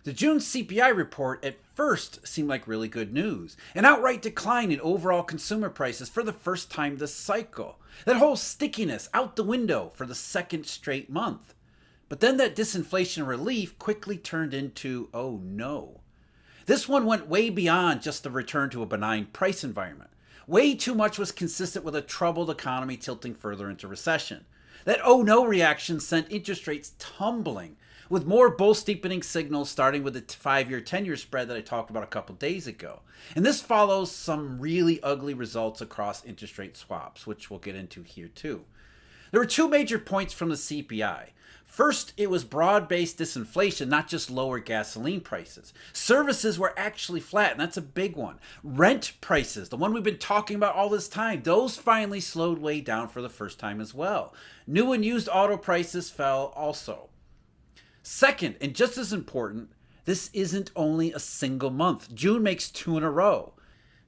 The June CPI report at first seemed like really good news. An outright decline in overall consumer prices for the first time this cycle. That whole stickiness out the window for the second straight month. But then that disinflation relief quickly turned into, oh no. This one went way beyond just a return to a benign price environment. Way too much was consistent with a troubled economy tilting further into recession. That oh no reaction sent interest rates tumbling, with more bull steepening signals starting with the 5-year 10-year spread that I talked about a couple days ago. And this follows some really ugly results across interest rate swaps, which we'll get into here too. There were two major points from the CPI. First, it was broad-based disinflation, not just lower gasoline prices. Services were actually flat, and that's a big one. Rent prices, the one we've been talking about all this time, those finally slowed way down for the first time as well. New and used auto prices fell also. Second, and just as important, this isn't only a single month. June makes two in a row.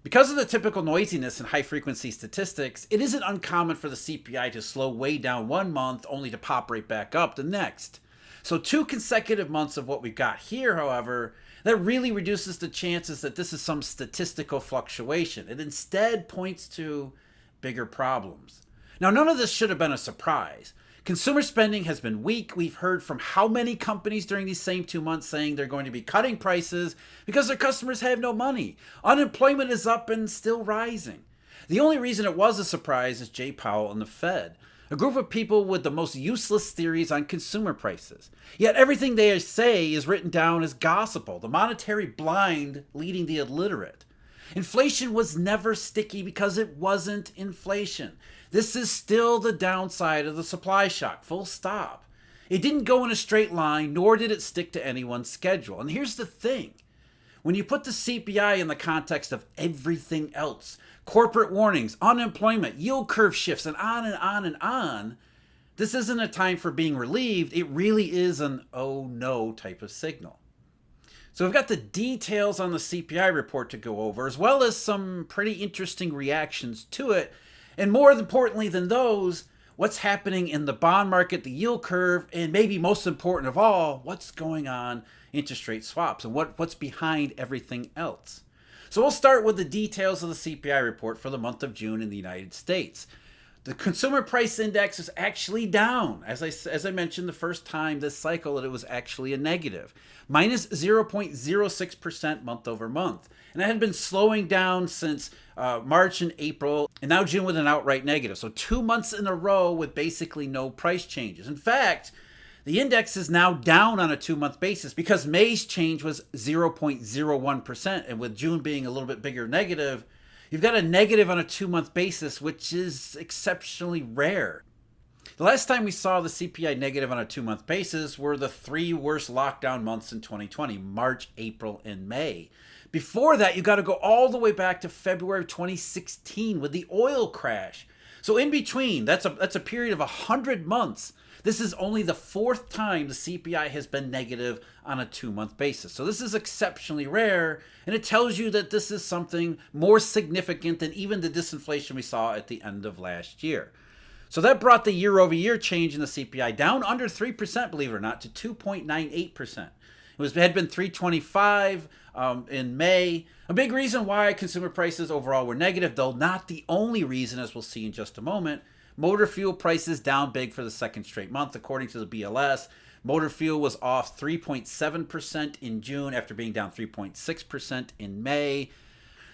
Because of the typical noisiness and high-frequency statistics, it isn't uncommon for the CPI to slow way down one month only to pop right back up the next. So 2 consecutive months of what we've got here, however, that really reduces the chances that this is some statistical fluctuation. It instead points to bigger problems. Now, none of this should have been a surprise. Consumer spending has been weak. We've heard from how many companies during these same 2 months saying they're going to be cutting prices because their customers have no money. Unemployment is up and still rising. The only reason it was a surprise is Jay Powell and the Fed, a group of people with the most useless theories on consumer prices. Yet everything they say is written down as gospel, the monetary blind leading the illiterate. Inflation was never sticky because it wasn't inflation. This is still the downside of the supply shock, full stop. It didn't go in a straight line, nor did it stick to anyone's schedule. And here's the thing. When you put the CPI in the context of everything else, corporate warnings, unemployment, yield curve shifts, and on and on and on, this isn't a time for being relieved. It really is an oh no type of signal. So we've got the details on the CPI report to go over, as well as some pretty interesting reactions to it. And more importantly than those, what's happening in the bond market, the yield curve, and maybe most important of all, what's going on interest rate swaps and what's behind everything else. So we'll start with the details of the CPI report for the month of June in the United States. The consumer price index is actually down. As I mentioned the first time this cycle, that it was actually a negative. Minus 0.06% month over month. And that had been slowing down since March and April, and now June with an outright negative. So 2 months in a row with basically no price changes. In fact, the index is now down on a 2-month basis because May's change was 0.01%. And with June being a little bit bigger negative, you've got a negative on a 2-month basis, which is exceptionally rare. The last time we saw the CPI negative on a 2-month basis were the 3 worst lockdown months in 2020, March, April, and May. Before that, you got to go all the way back to February of 2016 with the oil crash. So in between, that's a period of 100 months. This is only the 4th time the CPI has been negative on a 2-month basis. So this is exceptionally rare, and it tells you that this is something more significant than even the disinflation we saw at the end of last year. So that brought the year-over-year change in the CPI down under 3%, believe it or not, to 2.98%. It had been 3.25 in May. A big reason why consumer prices overall were negative, though not the only reason, as we'll see in just a moment. Motor fuel prices down big for the second straight month, according to the BLS. Motor fuel was off 3.7% in June after being down 3.6% in May.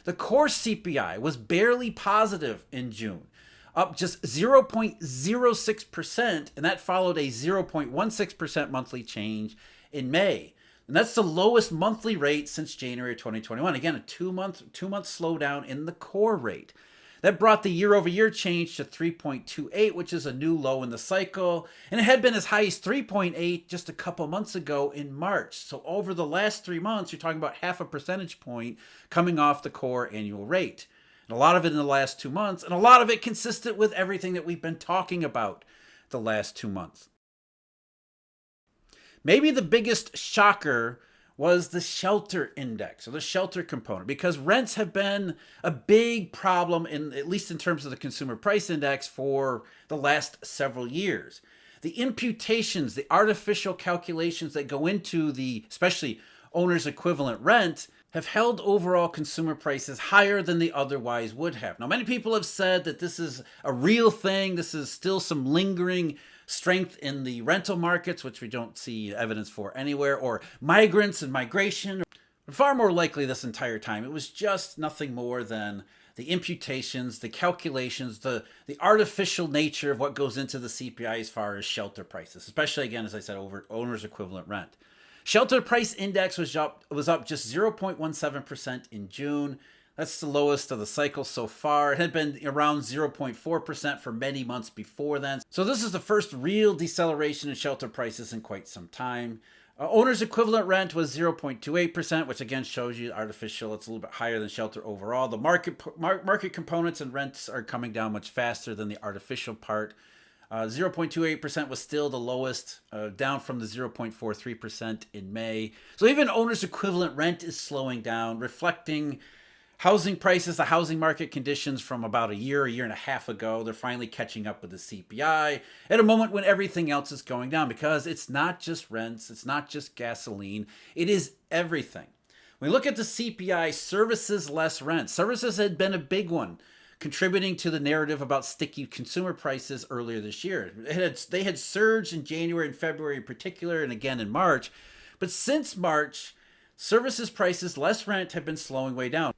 The core CPI was barely positive in June, up just 0.06%, and that followed a 0.16% monthly change in May. And that's the lowest monthly rate since January 2021. Again, a two-month slowdown in the core rate. That brought the year-over-year change to 3.28, which is a new low in the cycle. And it had been as high as 3.8 just a couple months ago in March. So over the last 3 months, you're talking about half a percentage point coming off the core annual rate. And a lot of it in the last 2 months, and a lot of it consistent with everything that we've been talking about the last 2 months. Maybe the biggest shocker was the shelter index, or the shelter component, because rents have been a big problem, at least in terms of the consumer price index, for the last several years. The imputations, the artificial calculations that go into especially owner's equivalent rent have held overall consumer prices higher than they otherwise would have. Now, many people have said that this is a real thing. This is still some lingering strength in the rental markets, which we don't see evidence for anywhere, or migrants and migration. But far more likely this entire time, it was just nothing more than the imputations, the calculations, the artificial nature of what goes into the CPI as far as shelter prices, especially, again, as I said, over owner's equivalent rent. Shelter price index was up just 0.17% in June. That's the lowest of the cycle so far. It had been around 0.4% for many months before then. So this is the first real deceleration in shelter prices in quite some time. Owner's equivalent rent was 0.28%, which again shows you artificial. It's a little bit higher than shelter overall. The market components and rents are coming down much faster than the artificial part. 0.28% was still the lowest, down from the 0.43% in May. So even owner's equivalent rent is slowing down, reflecting housing prices, the housing market conditions from about a year and a half ago. They're finally catching up with the CPI at a moment when everything else is going down, because it's not just rents, it's not just gasoline, it is everything. When we look at the CPI, services less rent. Services had been a big one, contributing to the narrative about sticky consumer prices earlier this year. They had surged in January and February in particular, and again in March. But since March, services prices less rent have been slowing way down.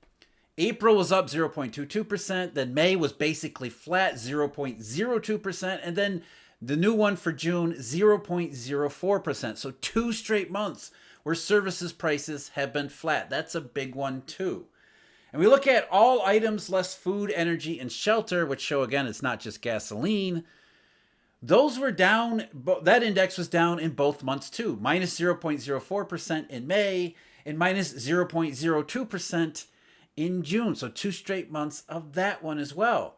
April was up 0.22%, then May was basically flat, 0.02%, and then the new one for June, 0.04%. So 2 straight months where services prices have been flat. That's a big one too. And we look at all items less food, energy, and shelter, which show, again, it's not just gasoline. Those were down, that index was down in both months too, minus 0.04% in May and minus 0.02% in June. So 2 straight months of that one as well.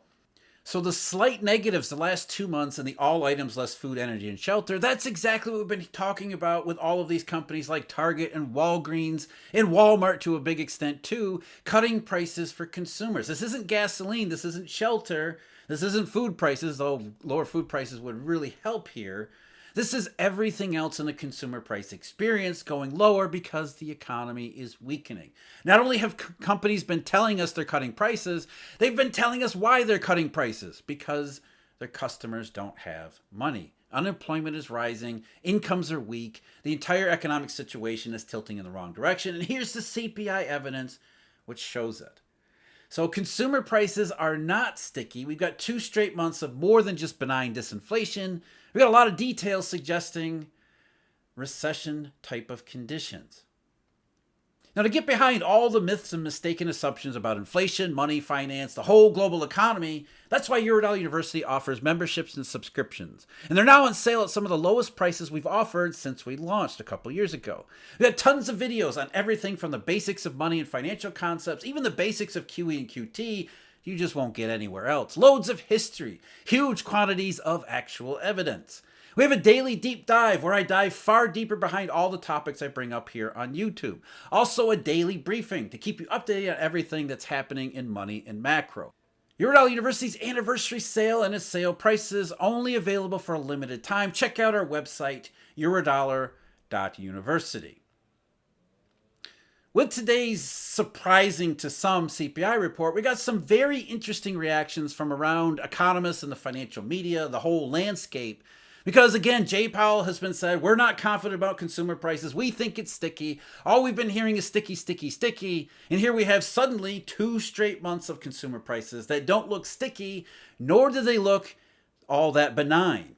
So the slight negatives the last 2 months in the all items less food, energy, and shelter, that's exactly what we've been talking about with all of these companies like Target and Walgreens and Walmart to a big extent too, cutting prices for consumers. This isn't gasoline, this isn't shelter, this isn't food prices, though lower food prices would really help here. This is everything else in the consumer price experience going lower because the economy is weakening. Not only have companies been telling us they're cutting prices, they've been telling us why they're cutting prices, because their customers don't have money. Unemployment is rising, incomes are weak, the entire economic situation is tilting in the wrong direction, and here's the CPI evidence which shows it. So consumer prices are not sticky. We've got 2 straight months of more than just benign disinflation. We've got a lot of details suggesting recession type of conditions. Now, to get behind all the myths and mistaken assumptions about inflation, money, finance, the whole global economy, that's why Eurodollar University offers memberships and subscriptions. And they're now on sale at some of the lowest prices we've offered since we launched a couple years ago. We had tons of videos on everything from the basics of money and financial concepts, even the basics of QE and QT, you just won't get anywhere else. Loads of history, huge quantities of actual evidence. We have a daily deep dive where I dive far deeper behind all the topics I bring up here on YouTube. Also a daily briefing to keep you updated on everything that's happening in money and macro. Eurodollar University's anniversary sale and its sale prices only available for a limited time. Check out our website, eurodollar.university. With today's surprising to some CPI report, we got some very interesting reactions from around economists and the financial media, the whole landscape. Because again, Jay Powell has been said, we're not confident about consumer prices. We think it's sticky. All we've been hearing is sticky, sticky, sticky. And here we have suddenly 2 straight months of consumer prices that don't look sticky, nor do they look all that benign.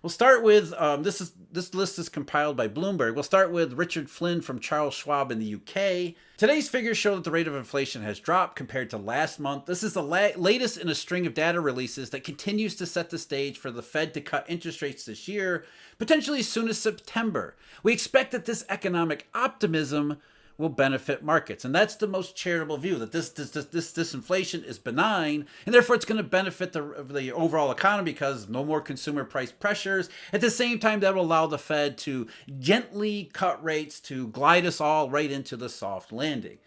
We'll start with, this list is compiled by Bloomberg. We'll start with Richard Flynn from Charles Schwab in the UK. Today's figures show that the rate of inflation has dropped compared to last month. This is the latest in a string of data releases that continues to set the stage for the Fed to cut interest rates this year, potentially as soon as September. We expect that this economic optimism will benefit markets. And that's the most charitable view, that this disinflation is benign, and therefore it's going to benefit the overall economy because no more consumer price pressures. At the same time, that will allow the Fed to gently cut rates to glide us all right into the soft landing.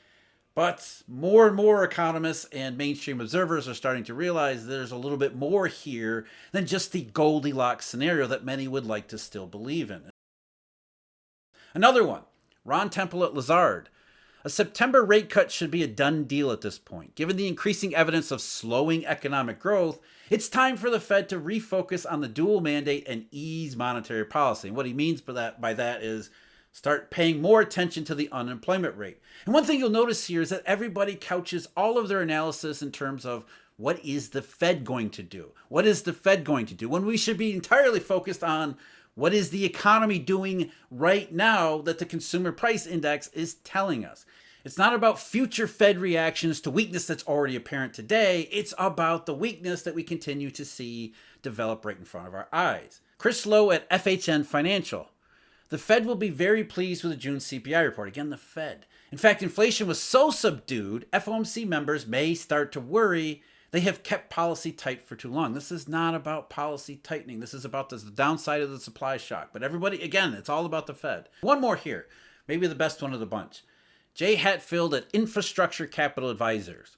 But more and more economists and mainstream observers are starting to realize there's a little bit more here than just the Goldilocks scenario that many would like to still believe in. Another one. Ron Temple at Lazard. A September rate cut should be a done deal at this point. Given the increasing evidence of slowing economic growth, it's time for the Fed to refocus on the dual mandate and ease monetary policy. And what he means by that is start paying more attention to the unemployment rate. And one thing you'll notice here is that everybody couches all of their analysis in terms of what is the Fed going to do? What is the Fed going to do? When we should be entirely focused on what is the economy doing right now that the consumer price index is telling us. It's not about future Fed reactions to weakness that's already apparent today. It's about the weakness that we continue to see develop right in front of our eyes. Chris Lowe at FHN Financial. The Fed will be very pleased with the June CPI report. Again, the Fed. In fact, inflation was so subdued, FOMC members may start to worry they have kept policy tight for too long. This is not about policy tightening. This is about the downside of the supply shock. But everybody, again, it's all about the Fed. One more here, maybe the best one of the bunch. Jay Hatfield at Infrastructure Capital Advisors.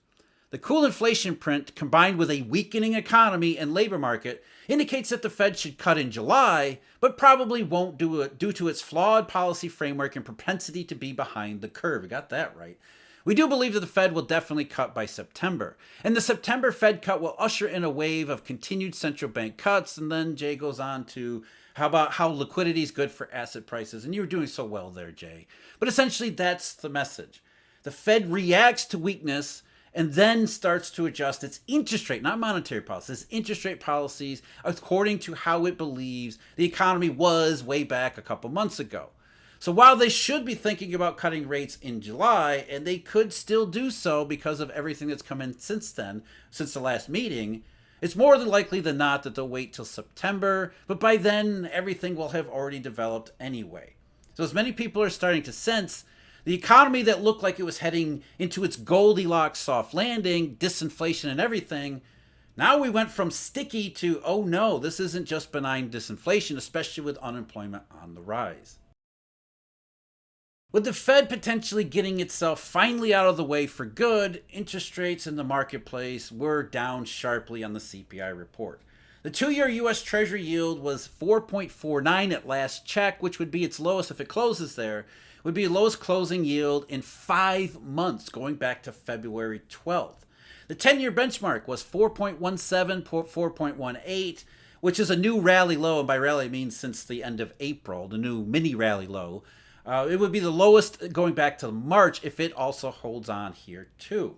The cool inflation print, combined with a weakening economy and labor market, indicates that the Fed should cut in July, but probably won't do it due to its flawed policy framework and propensity to be behind the curve. We got that right. We do believe that the Fed will definitely cut by September. And the September Fed cut will usher in a wave of continued central bank cuts. And then Jay goes on to how liquidity is good for asset prices. And you were doing so well there, Jay. But essentially, that's the message. The Fed reacts to weakness and then starts to adjust its interest rate, not monetary policy, its interest rate policies according to how it believes the economy was way back a couple months ago. So while they should be thinking about cutting rates in July, and they could still do so because of everything that's come in since then, since the last meeting, it's more than likely than not that they'll wait till September, but by then everything will have already developed anyway. So as many people are starting to sense, the economy that looked like it was heading into its Goldilocks soft landing, disinflation and everything, now we went from sticky to, oh no, this isn't just benign disinflation, especially with unemployment on the rise. With the Fed potentially getting itself finally out of the way for good, interest rates in the marketplace were down sharply on the CPI report. The 2-year U.S. Treasury yield was 4.49 at last check, which would be its lowest if it closes there, would be the lowest closing yield in 5 months, going back to February 12th. The 10-year benchmark was 4.17, 4.18, which is a new rally low, and by rally I mean since the end of April, the new mini rally low. It would be the lowest going back to March if it also holds on here too.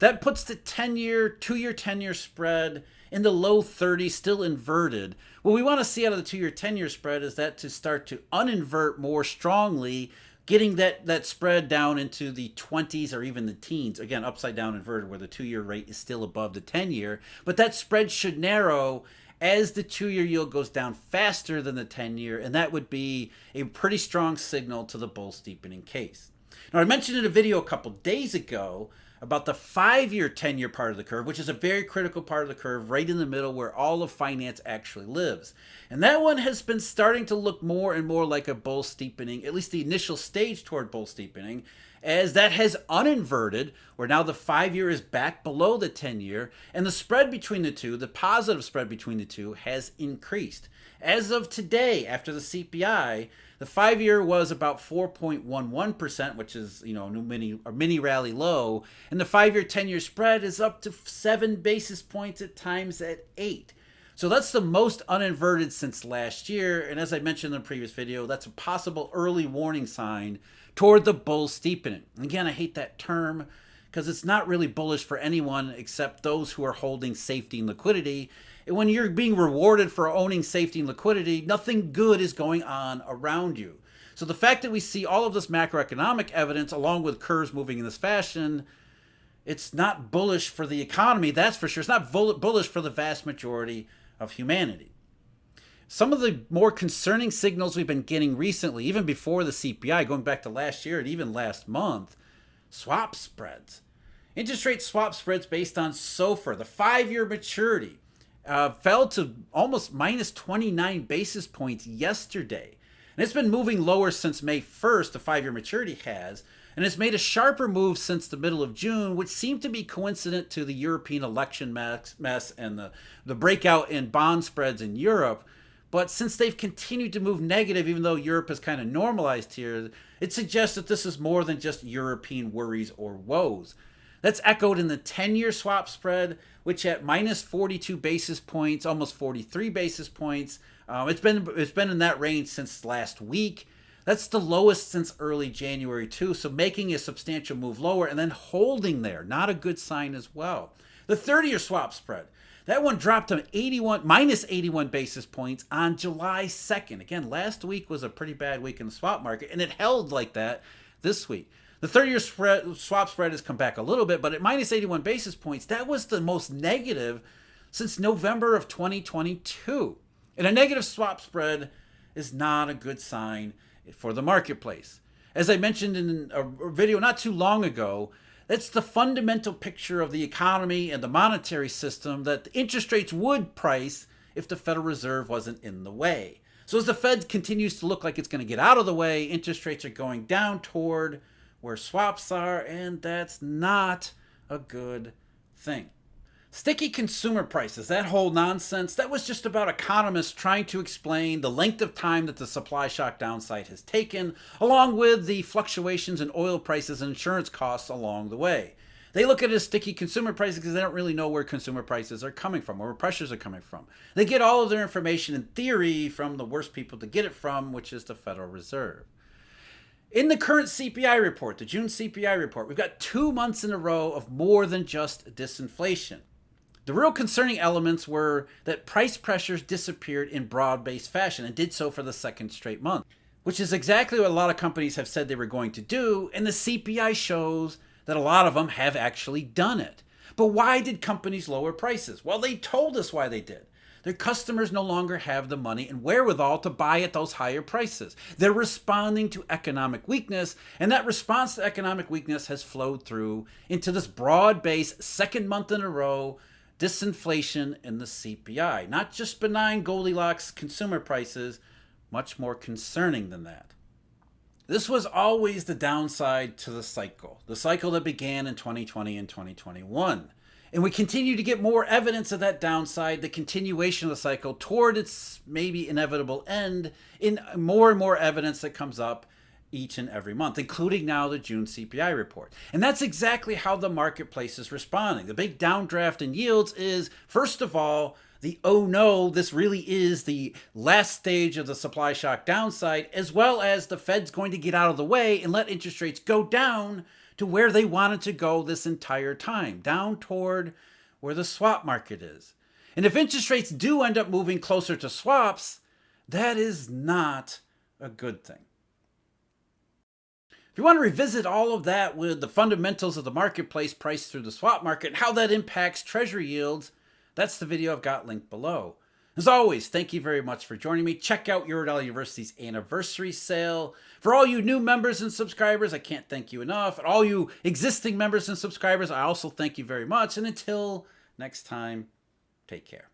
That puts the 2-year 10-year spread in the low 30s, still inverted. What we want to see out of the 2-year 10-year spread is that to start to uninvert more strongly, getting that spread down into the 20s or even the teens. Again, upside down inverted where the 2-year rate is still above the 10-year. But that spread should narrow as the 2-year yield goes down faster than the 10-year, and that would be a pretty strong signal to the bull steepening case. Now, I mentioned in a video a couple days ago about the 5-year 10-year part of the curve, which is a very critical part of the curve right in the middle where all of finance actually lives. And that one has been starting to look more and more like a bull steepening, at least the initial stage toward bull steepening, as that has uninverted, where now the 5-year is back below the 10-year, and the spread between the two, the positive spread between the two, has increased. As of today, after the CPI, the 5-year was about 4.11%, which is, a new mini rally low, and the 5-year 10-year spread is up to 7 basis points at times at 8. So that's the most uninverted since last year, and as I mentioned in the previous video, that's a possible early warning sign toward the bull steepening. And again, I hate that term because it's not really bullish for anyone except those who are holding safety and liquidity. And when you're being rewarded for owning safety and liquidity, nothing good is going on around you. So the fact that we see all of this macroeconomic evidence along with curves moving in this fashion, it's not bullish for the economy, that's for sure. It's not bullish for the vast majority of humanity. Some of the more concerning signals we've been getting recently, even before the CPI, going back to last year and even last month, swap spreads. Interest rate swap spreads based on SOFR, the 5-year maturity, fell to almost minus 29 basis points yesterday. And it's been moving lower since May 1st, the 5-year maturity has, and it's made a sharper move since the middle of June, which seemed to be coincident to the European election mess and the breakout in bond spreads in Europe. But since they've continued to move negative, even though Europe has kind of normalized here, it suggests that this is more than just European worries or woes. That's echoed in the 10-year swap spread, which at minus 42 basis points, almost 43 basis points. It's been in that range since last week. That's the lowest since early January too, so making a substantial move lower and then holding there. Not a good sign as well. The 30-year swap spread, that one dropped to minus 81 basis points on July 2nd. Again, last week was a pretty bad week in the swap market, and it held like that this week. The 30-year swap spread has come back a little bit, but at minus 81 basis points, that was the most negative since November of 2022. And a negative swap spread is not a good sign for the marketplace. As I mentioned in a video not too long ago, that's the fundamental picture of the economy and the monetary system that interest rates would price if the Federal Reserve wasn't in the way. So as the Fed continues to look like it's going to get out of the way, interest rates are going down toward where swaps are, and that's not a good thing. Sticky consumer prices, that whole nonsense, that was just about economists trying to explain the length of time that the supply shock downside has taken, along with the fluctuations in oil prices and insurance costs along the way. They look at it as sticky consumer prices because they don't really know where consumer prices are coming from, or where pressures are coming from. They get all of their information in theory from the worst people to get it from, which is the Federal Reserve. In the current CPI report, the June CPI report, we've got 2 months in a row of more than just disinflation. The real concerning elements were that price pressures disappeared in broad-based fashion and did so for the second straight month, which is exactly what a lot of companies have said they were going to do, and the CPI shows that a lot of them have actually done it. But why did companies lower prices? Well, they told us why they did. Their customers no longer have the money and wherewithal to buy at those higher prices. They're responding to economic weakness, and that response to economic weakness has flowed through into this broad-based second month in a row disinflation in the CPI. Not just benign Goldilocks consumer prices, much more concerning than that. This was always the downside to the cycle that began in 2020 and 2021. And we continue to get more evidence of that downside, the continuation of the cycle toward its maybe inevitable end, in more and more evidence that comes up each and every month, including now the June CPI report. And that's exactly how the marketplace is responding. The big downdraft in yields is, first of all, the oh no, this really is the last stage of the supply shock downside, as well as the Fed's going to get out of the way and let interest rates go down to where they wanted to go this entire time, down toward where the swap market is. And if interest rates do end up moving closer to swaps, that is not a good thing. If you want to revisit all of that with the fundamentals of the marketplace priced through the swap market and how that impacts treasury yields, that's the video I've got linked below. As always, thank you very much for joining me. Check out Eurodollar University's anniversary sale. For all you new members and subscribers, I can't thank you enough. And all you existing members and subscribers, I also thank you very much. And until next time, take care.